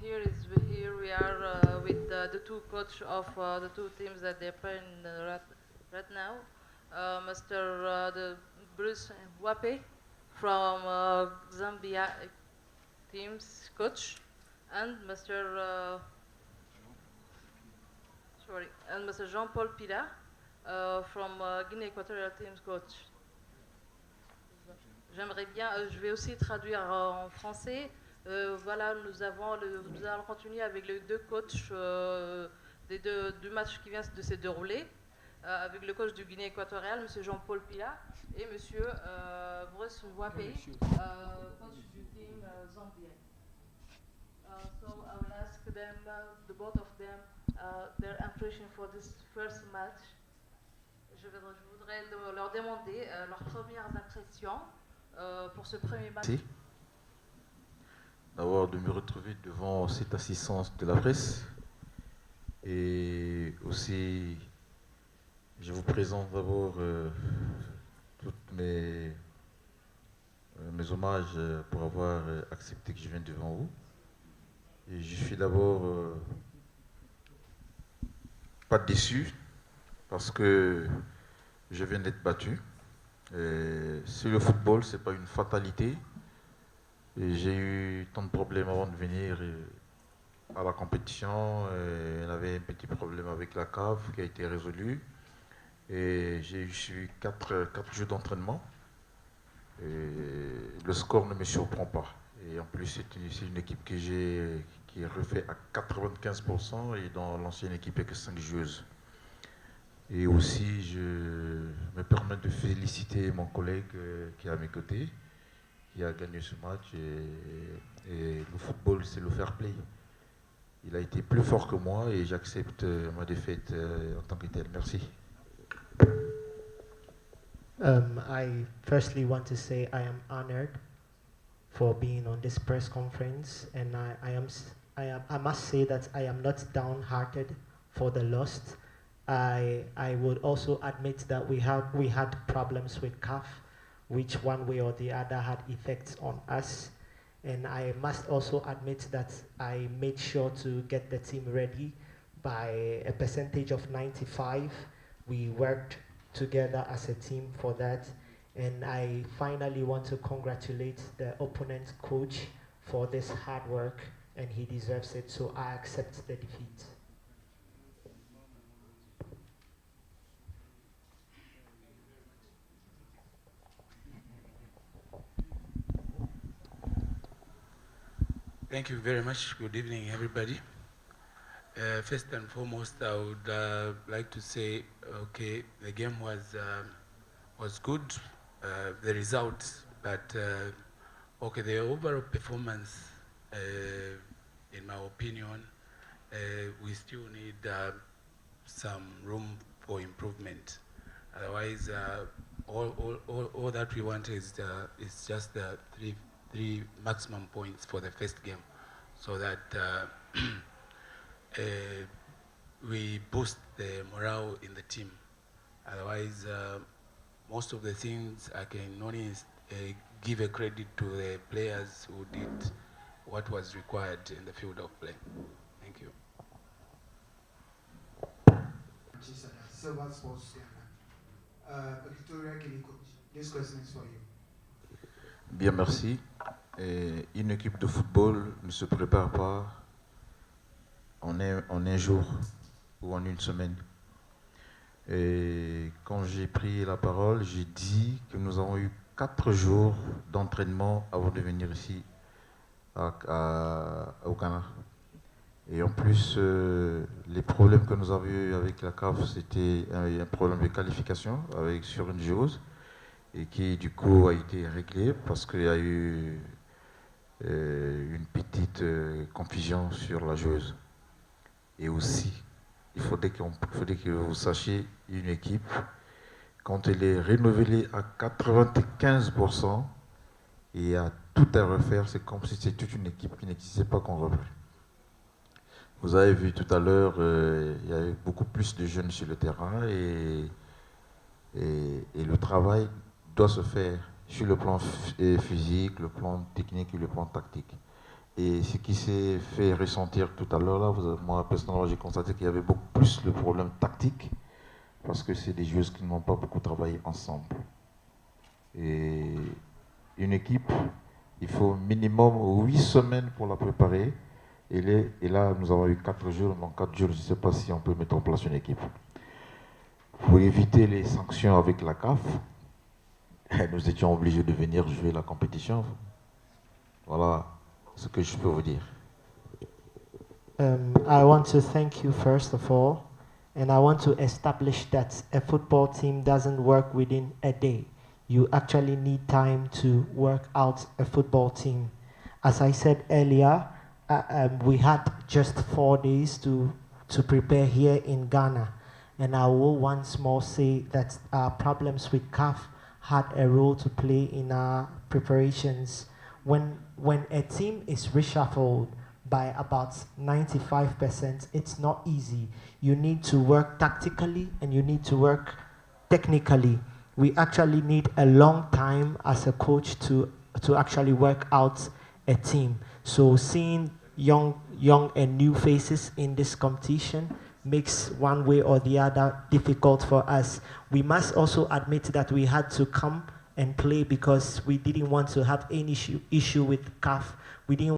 here we are with the two coach of the two teams that they're playing right now, Mr. Bruce Wape from Zambia team's coach, and Mr. Jean-Paul Pila from Guinea Equatorial team's coach. J'aimerais bien, je vais aussi traduire en français. Voilà, nous allons continuer avec les deux coachs du match qui vient de se dérouler, avec le coach du Guinée équatoriale, M. Jean-Paul Pila, et M. Bruce Wapé, coach du team zambien. So I will ask them, the both of them, their impression for this first match. Je voudrais leur demander leurs premières impressions pour ce premier match. Merci d'avoir de me retrouver devant cette assistance de la presse. Et aussi, je vous présente d'abord toutes mes hommages pour avoir accepté que je vienne devant vous. Et je suis d'abord pas déçu parce que je viens d'être battu. Sur le football, ce n'est pas une fatalité. J'ai eu tant de problèmes avant de venir à la compétition. On avait un petit problème avec la cave qui a été résolu. Et j'ai eu 4 jours d'entraînement. Le score ne me surprend pas. Et en plus, c'est une équipe qui est refait à 95%, et dans l'ancienne équipe, il n'y a que 5 joueuses. Et aussi, je me permets de féliciter mon collègue qui est à mes côtés, qui a gagné ce match. Et le football, c'est le fair play. Il a été plus fort que moi et j'accepte ma défaite en tant que tel. Merci. I firstly want to say I am honored for being on this press conference, and I must say that I am not downhearted for the loss. I would also admit that we had problems with CAF, which one way or the other had effects on us. And I must also admit that I made sure to get the team ready by a percentage of 95. We worked together as a team for that. And I finally want to congratulate the opponent coach for this hard work, and he deserves it, so I accept the defeat. Thank you very much. Good evening, everybody. First and foremost, I would like to say, okay, the game was good, the results, but okay, the overall performance, in my opinion, we still need some room for improvement. Otherwise, all that we want is just the three maximum points for the first game, so that we boost the morale in the team. Otherwise, most of the things I can only give a credit to the players who did what was required in the field of play. Thank you. Silver Sports Victoria Guinea coach. This question is for you. Bien, merci. Une équipe de football ne se prépare pas en un jour ou en une semaine. Et quand j'ai pris la parole, j'ai dit que nous avons eu 4 jours d'entraînement avant de venir ici au Ghana. Et en plus, les problèmes que nous avons eu avec la CAF, c'était un problème de qualification sur une joueuse, et qui du coup a été réglé parce qu'il y a eu une petite confusion sur la joueuse. Et aussi, il faudrait que vous sachiez, une équipe, quand elle est renouvelée à 95%, et il y a tout à refaire, c'est comme si c'était toute une équipe qui n'existait pas qu'on reprit. Vous avez vu tout à l'heure, il y avait beaucoup plus de jeunes sur le terrain, et le travail doit se faire sur le plan physique, le plan technique et le plan tactique. Et ce qui s'est fait ressentir tout à l'heure, là, moi personnellement, j'ai constaté qu'il y avait beaucoup plus le problème tactique, parce que c'est des joueuses qui n'ont pas beaucoup travaillé ensemble. Et une équipe, il faut minimum 8 semaines pour la préparer. Et là, nous avons eu 4 jours. Dans 4 jours, je ne sais pas si on peut mettre en place une équipe. Pour éviter les sanctions avec la CAF, nous étions obligés de venir jouer la compétition. Voilà ce que je peux vous dire. I want to thank you first of all, and I want to establish that a football team doesn't work within a day. You actually need time to work out a football team. As I said earlier, we had just 4 days to prepare here in Ghana. And I will once more say that our problems with CAF had a role to play in our preparations. When a team is reshuffled by about 95%, it's not easy. You need to work tactically and you need to work technically. We actually need a long time as a coach to actually work out a team. So seeing young and new faces in this competition makes one way or the other difficult for us. We must also admit that we had to come and play because we didn't want to have any issue with CAF. We didn't